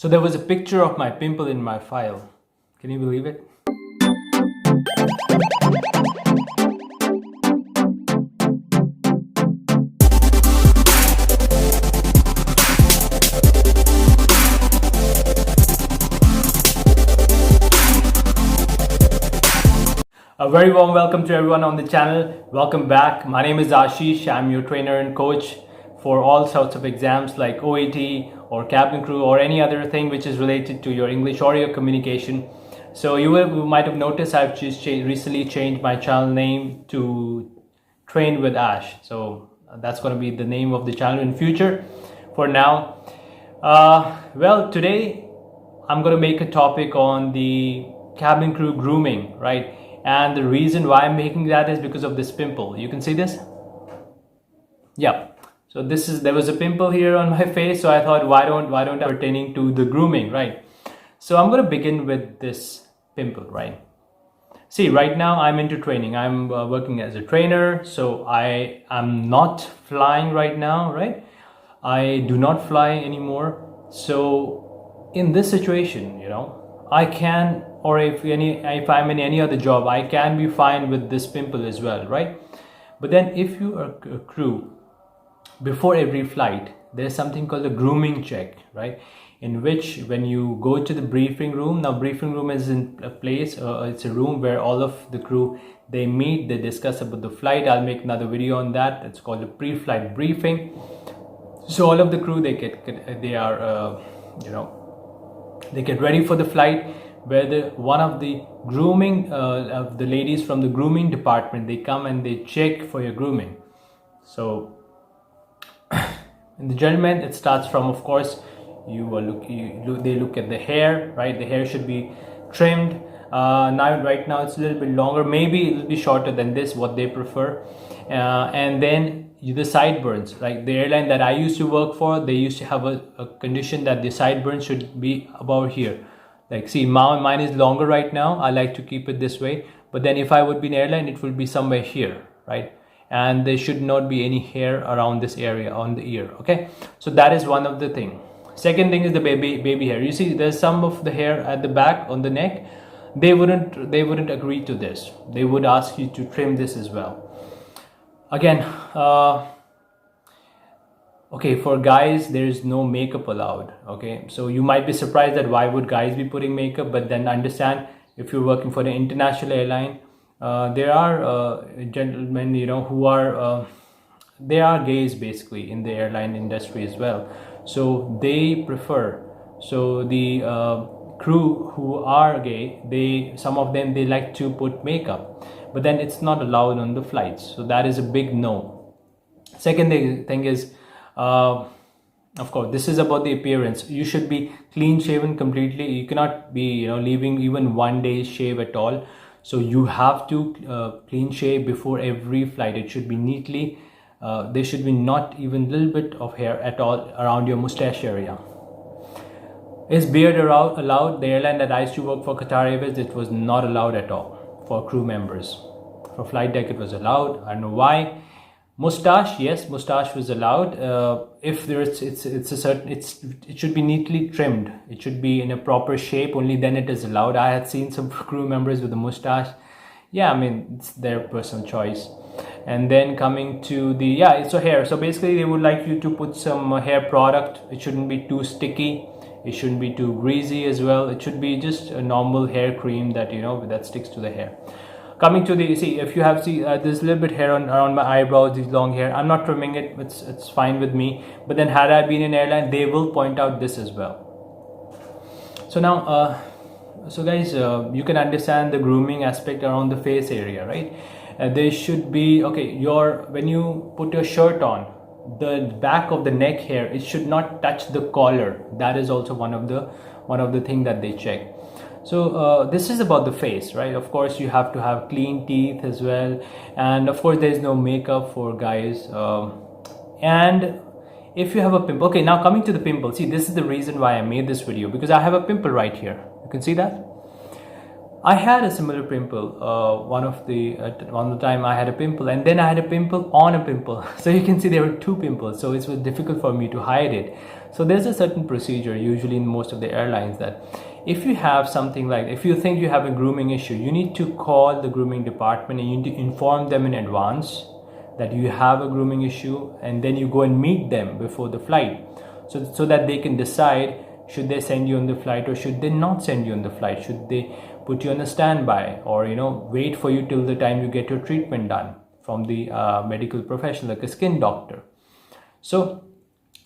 So there was a picture of my pimple in my file. Can you believe it? A very warm welcome to everyone on the channel. Welcome back. My name is Ashish. I'm your trainer and coach for all sorts of exams like OET or cabin crew or any other thing which is related to your English or your communication. So you might have noticed I've just recently changed my channel name to Train with Ash. So that's going to be the name of the channel in future. For now, well, today I'm going to make a topic on the cabin crew grooming, right? And the reason why I'm making that is because of this pimple. You can see this? Yeah. So there was a pimple here on my face, so I thought why don't I pertaining to the grooming, right? So I'm going to begin with this pimple, right? See, right now I'm into training. I'm working as a trainer, so I am not flying right now, right? I do not fly anymore. So in this situation, I can, or if I'm in any other job, I can be fine with this pimple as well, right? But then if you are a crew, before every flight, there's something called a grooming check, right? In which when you go to the briefing room, now briefing room is in a place, it's a room where all of the crew, they meet, they discuss about the flight. I'll make another video on that. It's called a pre-flight briefing. So all of the crew, they get ready for the flight, where one of the grooming of the ladies from the grooming department, they come and they check for your grooming. So in the gentlemen, it starts from, of course, they look at the hair, right? The hair should be trimmed. Right now it's a little bit longer, maybe it'll be shorter than this, what they prefer. And then the sideburns, like the airline that I used to work for, they used to have a condition that the sideburns should be about here. Like, see, mine is longer right now. I like to keep it this way, but then if I would be an airline, it will be somewhere here, right? And there should not be any hair around this area on the ear. Okay, so that is one of the thing. Second thing is the baby hair. You see, there's some of the hair at the back on the neck. They wouldn't agree to this. They would ask you to trim this as well. Again, okay, for guys, there is no makeup allowed. Okay, so you might be surprised that why would guys be putting makeup, but then understand, if you're working for an international airline, there are gentlemen, who are they are gays basically in the airline industry as well. So they prefer. So the crew who are gay, some of them, they like to put makeup, but then it's not allowed on the flights. So that is a big no. Second thing is, of course, this is about the appearance. You should be clean shaven completely. You cannot be leaving even one day's shave at all. So you have to clean shave before every flight. It should be neatly. There should be not even a little bit of hair at all around your mustache area. Is beard allowed? The airline that I used to work for, Qatar Airways, it was not allowed at all for crew members. For flight deck, it was allowed. I don't know why. Mustache, yes, mustache was allowed. If it should be neatly trimmed. It should be in a proper shape. Only then it is allowed. I had seen some crew members with a mustache. Yeah, I mean, it's their personal choice. And then coming to the it's a hair. So basically, they would like you to put some hair product. It shouldn't be too sticky. It shouldn't be too greasy as well. It should be just a normal hair cream that that sticks to the hair. Coming to the, see, if you have, there's a little bit hair around my eyebrows, these long hair. I'm not trimming it. It's fine with me. But then had I been in airline, they will point out this as well. So now, so guys, you can understand the grooming aspect around the face area, right? There should be, okay, when you put your shirt on, the back of the neck hair, it should not touch the collar. That is also one of the thing that they check. So this is about the face, right? Of course, you have to have clean teeth as well, and of course there is no makeup for guys. And if you have a pimple, okay, now coming to the pimple, see, this is the reason why I made this video, because I have a pimple right here. You can see that I had a similar pimple. One of the time I had a pimple, and then I had a pimple on a pimple. So you can see there were two pimples. So it was difficult for me to hide it. So there's a certain procedure usually in most of the airlines that if you have something like, if you think you have a grooming issue, you need to call the grooming department and you need to inform them in advance that you have a grooming issue, and then you go and meet them before the flight, so that they can decide should they send you on the flight or should they not send you on the flight. Should they put you on a standby, or wait for you till the time you get your treatment done from the medical professional like a skin doctor. So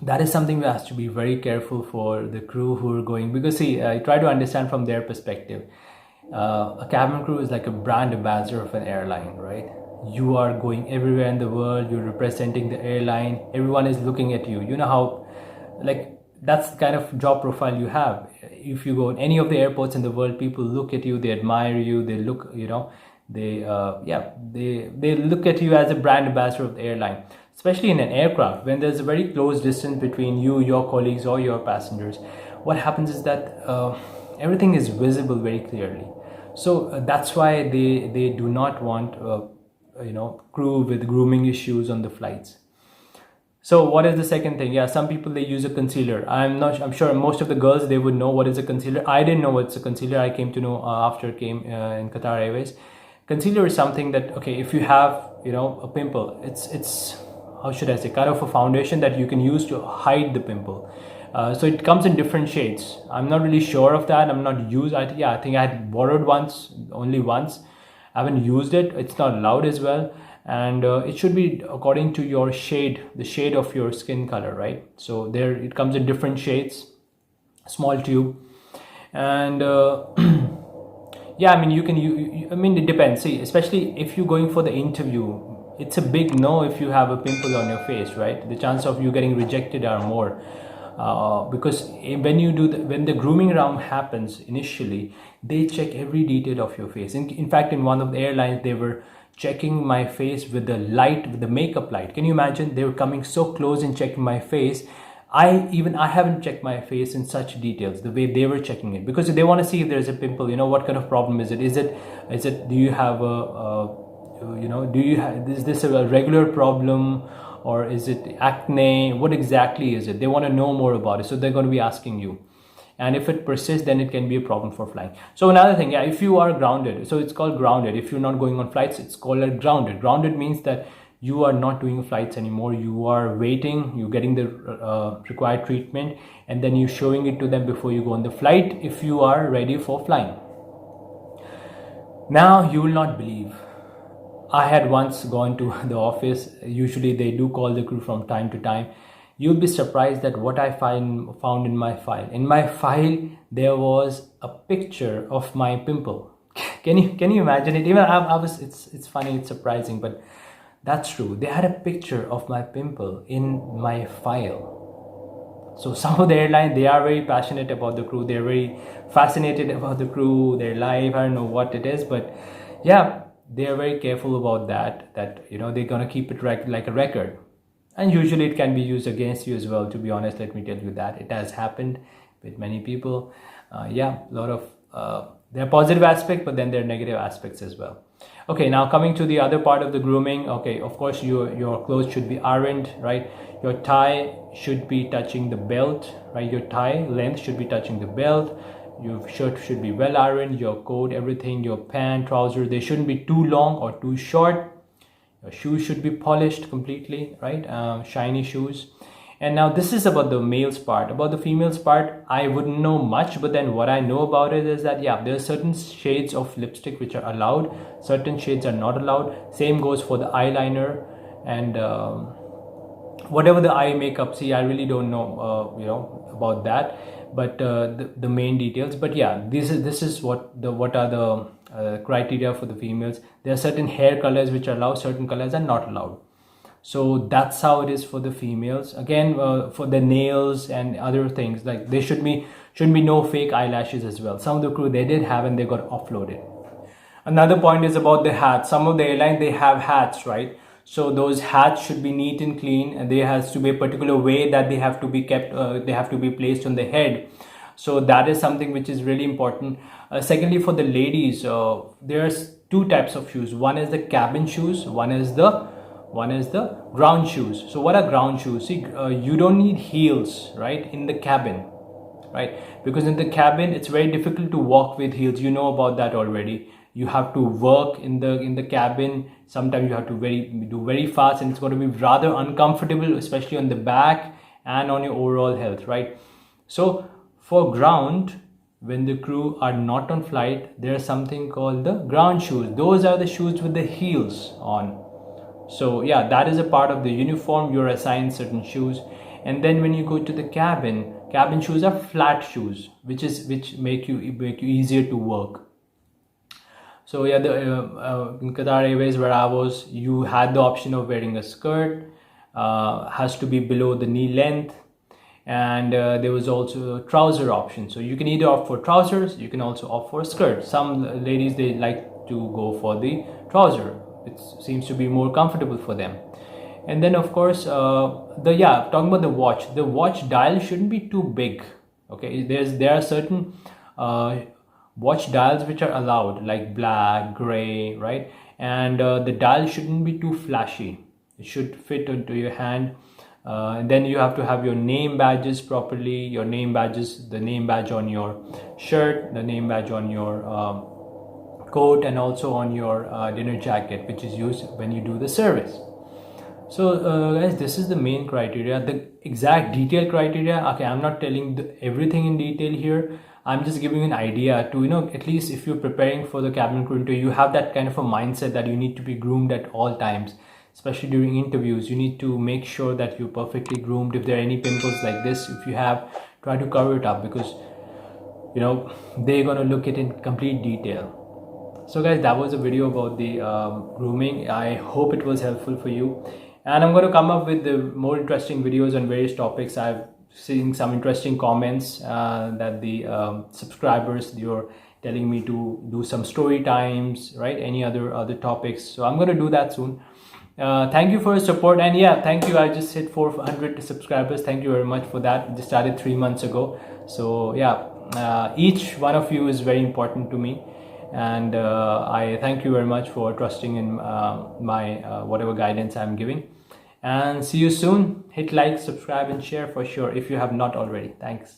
that is something that has to be very careful for the crew who are going, because see, I try to understand from their perspective. A cabin crew is like a brand ambassador of an airline, right? You are going everywhere in the world, you're representing the airline, everyone is looking at you. You know how, like, that's the kind of job profile you have. If you go in any of the airports in the world, people look at you, they admire you, they look, they look at you as a brand ambassador of the airline. Especially in an aircraft, when there's a very close distance between you, your colleagues, or your passengers, what happens is that everything is visible very clearly. So that's why they do not want crew with grooming issues on the flights. So what is the second thing? Yeah, some people, they use a concealer. I'm sure most of the girls, they would know what is a concealer. I didn't know what's a concealer. I came to know after I came in Qatar Airways. Concealer is something that, okay, if you have a pimple, it's how should I say, kind of a foundation that you can use to hide the pimple. So it comes in different shades. I'm not really sure of that. I'm not used. I think I had borrowed only once. I haven't used it. It's not allowed as well. And it should be according to your shade, the shade of your skin color, right? So there it comes in different shades, small tube. And yeah, I mean, it depends. See, especially if you're going for the interview, it's a big no if you have a pimple on your face, right? The chance of you getting rejected are more. Because when the grooming round happens initially, they check every detail of your face. In fact, in one of the airlines, they were checking my face with the makeup light. Can you imagine? They were coming so close and checking my face. I haven't checked my face in such details the way they were checking it, because they want to see if there's a pimple. What kind of problem is it? Is it do you have is this a regular problem, or is it acne? What exactly is it? They want to know more about it, so they're going to be asking you. And if it persists, then it can be a problem for flying. So another thing, yeah, if you are grounded, so it's called grounded. If you're not going on flights, it's called grounded. Grounded means that you are not doing flights anymore. You are waiting, you're getting the required treatment, and then you're showing it to them before you go on the flight if you are ready for flying. Now, you will not believe. I had once gone to the office. Usually they do call the crew from time to time. You'll be surprised at what I found in my file. In my file, there was a picture of my pimple. Can you imagine it? Even it's funny, it's surprising, but that's true. They had a picture of my pimple in my file. So some of the airlines, they are very passionate about the crew. They're very fascinated about the crew, their life. I don't know what it is, but yeah, they are very careful about that they're gonna keep it like a record. And usually it can be used against you as well, to be honest. Let me tell you that it has happened with many people. A lot of there are positive aspects, but then there are negative aspects as well. Okay, now coming to the other part of the grooming. Okay, of course your clothes should be ironed, right? Your tie should be touching the belt, right? Your tie length should be touching the belt. Your shirt should be well ironed, your coat, everything, your pant, trousers, they shouldn't be too long or too short. Your shoes should be polished completely, right? Shiny shoes. And now this is about the male's part. About the female's part, I wouldn't know much, but then what I know about it is that, yeah, there are certain shades of lipstick which are allowed, certain shades are not allowed. Same goes for the eyeliner and whatever the eye makeup. See, I really don't know, about that, but the main details. But yeah, this is what are the criteria for the females. There are certain hair colors which are allowed, certain colors are not allowed. So that's how it is for the females. Again, for the nails and other things, like there shouldn't be no fake eyelashes as well. Some of the crew, they did have, and they got offloaded. Another point is about the hats. Some of the airlines, they have hats, right? So those hats should be neat and clean, and there has to be a particular way that they have to be kept. They have to be placed on the head. So that is something which is really important. Secondly, for the ladies, there's two types of shoes. One is the cabin shoes. One is the ground shoes. So what are ground shoes? See, you don't need heels, right, in the cabin, right? Because in the cabin it's very difficult to walk with heels. You know about that already. You have to work in the cabin. Sometimes you have to do very fast, and it's going to be rather uncomfortable, especially on the back and on your overall health, right? So for ground, when the crew are not on flight, there's something called the ground shoes. Those are the shoes with the heels on. So yeah, that is a part of the uniform. You're assigned certain shoes. And then when you go to the cabin shoes are flat shoes, which make you easier to work. So yeah, in Qatar Airways where I was, you had the option of wearing a skirt, has to be below the knee length, and there was also a trouser option. So you can either opt for trousers, you can also opt for a skirt. Some ladies, they like to go for the trouser. It seems to be more comfortable for them. And then of course, talking about the watch dial shouldn't be too big. Okay, there are certain watch dials which are allowed, like black, gray, right? And the dial shouldn't be too flashy. It should fit into your hand. And then you have to have your name badges properly. Your name badges, the name badge on your shirt, the name badge on your coat, and also on your dinner jacket, which is used when you do the service. So guys, this is the main criteria. The exact detailed criteria, okay, I'm not telling everything in detail here. I'm just giving you an idea to, at least if you're preparing for the cabin crew interview, you have that kind of a mindset that you need to be groomed at all times, especially during interviews. You need to make sure that you're perfectly groomed. If there are any pimples like this, if you have, try to cover it up, because they're going to look at it in complete detail. So guys, that was a video about the grooming. I hope it was helpful for you, and I'm going to come up with the more interesting videos on various topics. I've seen some interesting comments that the subscribers, you're telling me to do some story times, right? Any other topics. So I'm going to do that soon. Thank you for your support, and yeah, thank you. I just hit 400 subscribers. Thank you very much for that. Just started 3 months ago. So yeah, each one of you is very important to me, and I thank you very much for trusting in my whatever guidance I'm giving. And see you soon. Hit like, subscribe, and share for sure if you have not already. Thanks.